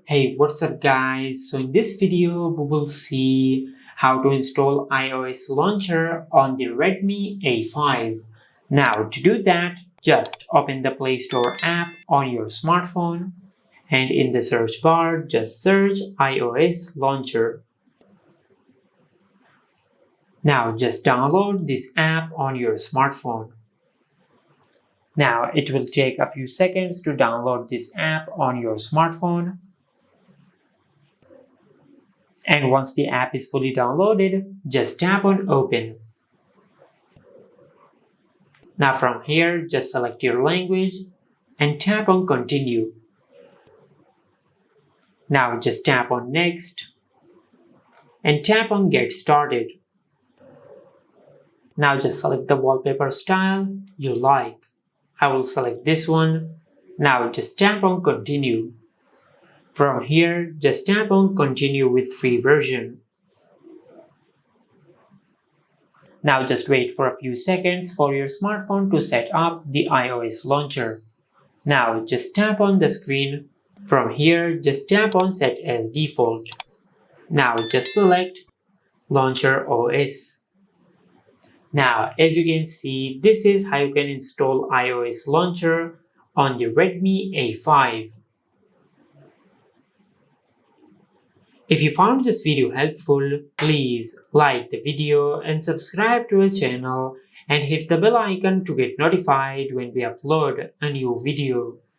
Hey, what's up guys? So in this video, we will see how to install iOS launcher on the Redmi A5. Now to do that, just open the Play Store app on your smartphone and in the search bar, just search iOS launcher. Now just download this app on your smartphone. Now it will take a few seconds to download this app on your smartphone. And once the app is fully downloaded, just tap on open. Now from here, just select your language and tap on continue. Now just tap on next and tap on get started. Now just select the wallpaper style you like. I will select this one. Now just tap on continue. From here, just tap on continue with free version. Now just wait for a few seconds for your smartphone to set up the iOS launcher. Now just tap on the screen. From here, just tap on set as default. Now just select launcher OS. Now as you can see, this is how you can install iOS launcher on the Redmi A5. If you found this video helpful, please like the video and subscribe to our channel and hit the bell icon to get notified when we upload a new video.